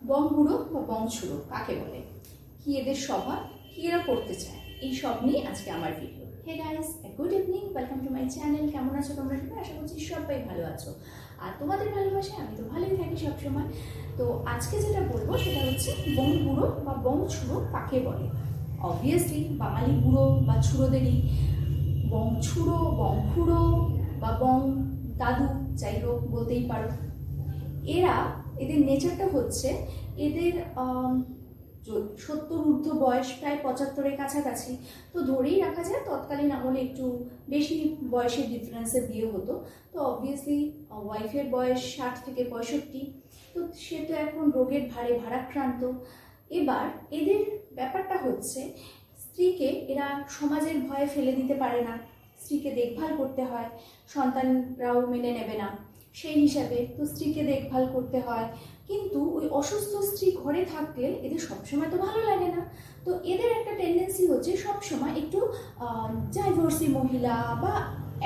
বং বুড়ো বা বং ছুড়ো কাকে বলে, কি এদের স্বভাব, কি এরা করতে চায়, এই সব নিয়ে আজকে আমার video. Hey guys, good evening, welcome to my channel. কেমন আছো তোমরা সবাই? আশা করছি সবাই ভালো আছো, আর তোমাদের ভালোবাসায় আমি তো ভালোই থাকি সবসময়। তো আজকে যেটা বলবো সেটা হচ্ছে বং বুড়ো বা বং ছুড়ো কাকে বলে। অবভিয়াসলি বাঙালি বুড়ো বা ছুড়োদেরই বং ছুড়ো, বং খুড়ো বা বং দাদু যাই হোক বলতেই পারো। এদের নেচারটা হচ্ছে এদের 70 ঊর্ধ্ব বয়স, প্রায় 75-এর কাছাকাছি। তো ধরেই রাখা যায় তৎকালীন আমলে একটু বেশি বয়সের ডিফারেন্সে বিয়ে হতো। তো অবভিয়াসলি ওয়াইফের বয়স 60 থেকে 65, তো সে তো এখন রোগের ভারে ভারাক্রান্ত। এবার এদের ব্যাপারটা হচ্ছে স্ত্রীকে এরা সমাজের ভয়ে ফেলে দিতে পারে না, স্ত্রীকে দেখভাল করতে হয়, সন্তানরাও মেনে নেবে না সেই হিসাবে, তো স্ত্রীকে দেখভাল করতে হয়। কিন্তু ওই অসুস্থ স্ত্রী ঘরে থাকলে এদের সবসময় তো ভালো লাগে না। তো এদের একটা টেন্ডেন্সি হচ্ছে সবসময় একটু ডাইভোর্সি মহিলা বা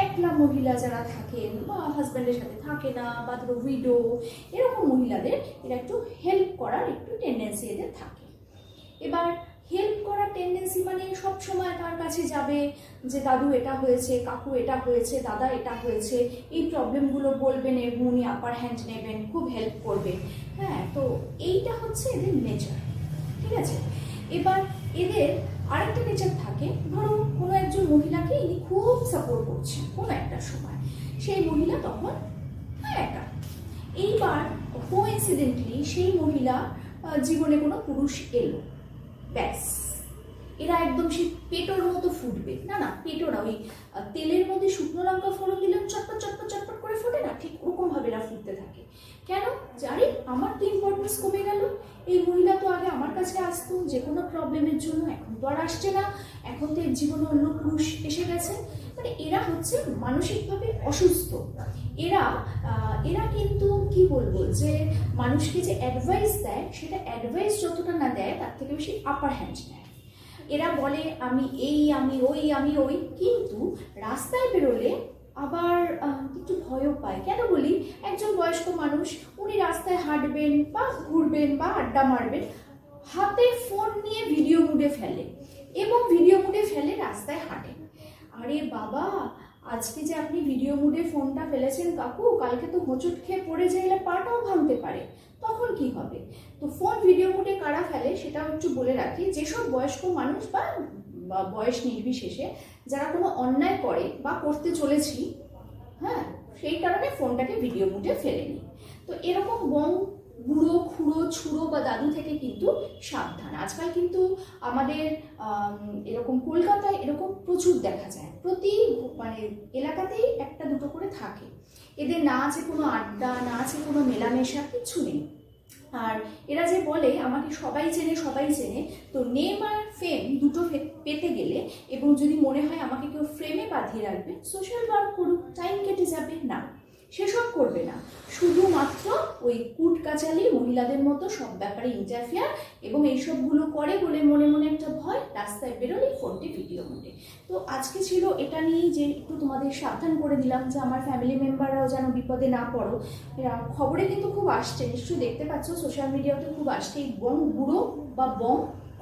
একলা মহিলা যারা থাকেন বা হাজব্যান্ডের সাথে থাকে না বা ধরো উইডো, এরকম মহিলাদের এরা একটু হেল্প করার একটু টেন্ডেন্সি এদের থাকে। এবার হেল্প করার টেন্ডেন্সি মানে সবসময় তার কাছে যাবে যে দাদু এটা হয়েছে, কাকু এটা হয়েছে, দাদা এটা হয়েছে, এই প্রবলেমগুলো বলবেন এবং উনি আপার হ্যান্ড নেবেন, খুব হেল্প করবে। হ্যাঁ, তো এইটা হচ্ছে এদের নেচার, ঠিক আছে। এবার এদের আরেকটা নেচার থাকে, ধরো কোনো একজন মহিলাকে ইনি খুব সাপোর্ট করছেন কোনো একটা সময়, সেই মহিলা তখন একা। এইবার কোইন্সিডেন্টলি সেই মহিলা জীবনে কোনো পুরুষ এলো, ব্যাস এরা একদম সেই পেটোর মতো ফুটবে। না পেটো না, ওই তেলের মধ্যে শুকনো লঙ্কা ফোড়ন দিলে চটপট চটপট চটপট করে ফোটে না, ঠিক ওরকমভাবে এরা ফুটতে থাকে। কেন? আরে আমার তো ইম্পর্টেন্স কমে গেল, এই মহিলা তো আগে আমার কাছে আসতো যে কোনো প্রবলেমের জন্য, এখন তো আর আসছে না, এখন তো এর জীবনে অন্য পুরুষ এসে গেছে। মানে এরা হচ্ছে মানসিকভাবে অসুস্থ। এরা কিন্তু কি বলবো, যে মানুষকে যে অ্যাডভাইস দেয় সেটা অ্যাডভাইস যতটা না দেয় তার থেকে বেশি আপার হ্যান্ড নেয়। এরা বলে আমি এই, আমি ওই, কিন্তু রাস্তায় বেরোলে আবার একটু ভয়ও পায়। কেন বলি, একজন বয়স্ক মানুষ, উনি রাস্তায় হাঁটবেন বা ঘুরবেন বা আড্ডা মারবেন, হাতে ফোন নিয়ে ভিডিও মুডে ফেলে এবং ভিডিও মুডে ফেলে রাস্তায় হাঁটেন। আরে বাবা, আজকে যে আপনি ভিডিও মুডে ফোনটা ফেলেছেন কাকু, কালকে তো হোঁচট খেয়ে পড়ে যাইলে পাটাও ভাঙতে পারে, তখন কি হবে? তো ফোন ভিডিও মুডে কারা ফেলে সেটাও একটু বলে রাখি। যেসব বয়স্ক মানুষ বা বয়স নির্বিশেষে যারা কোনো অন্যায় করে বা করতে চলেছি, হ্যাঁ, সেই কারণে ফোনটাকে ভিডিও মুডে ফেলে নিই। তো এরকম বং বুড়ো, খুড়ো, ছুড়ো বা দাদু থেকে কিন্তু সাবধান। আজকাল কিন্তু আমাদের এরকম কলকাতায় এরকম প্রচুর দেখা যায়, প্রতি মানে এলাকাতেই একটা দুটো করে থাকে। এদের না আছে কোনো আড্ডা, না আছে কোনো মেলামেশা, কিছু নেই। আর এরা যে বলে আমাকে সবাই চেনে, তো নেম আর ফেম দুটো পেতে গেলে এবং যদি মনে হয় আমাকে কেউ ফ্রেমে বাঁধিয়ে রাখবে, সোশ্যাল ওয়ার্ক করুক, টাইম কেটে যাবে, না সেসব করবে না। শুধুমাত্র ওই কুট কাচালি মহিলাদের মতো সব ব্যাপারে ইন্টারফেয়ার এবং এইসবগুলো করে বলে মনে মনে একটা ভয়, রাস্তায় বেরোলে ফোনটি ভিডিও মোডে। তো আজকে ছিল এটা নিয়েই যে একটু তোমাদের সাবধান করে দিলাম যে আমার ফ্যামিলি মেম্বাররাও যেন বিপদে না পড়ো। খবরে কিন্তু খুব আসছে, নিশ্চয়ই দেখতে পাচ্ছ, সোশ্যাল মিডিয়াতে খুব আসছে এই বং বুড়ো বা বং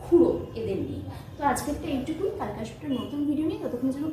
খুড়ো এদের নিয়ে। তো আজকেরটা এইটুকুই, কালকে আসবে নতুন ভিডিও নিয়ে। ততক্ষণ যেন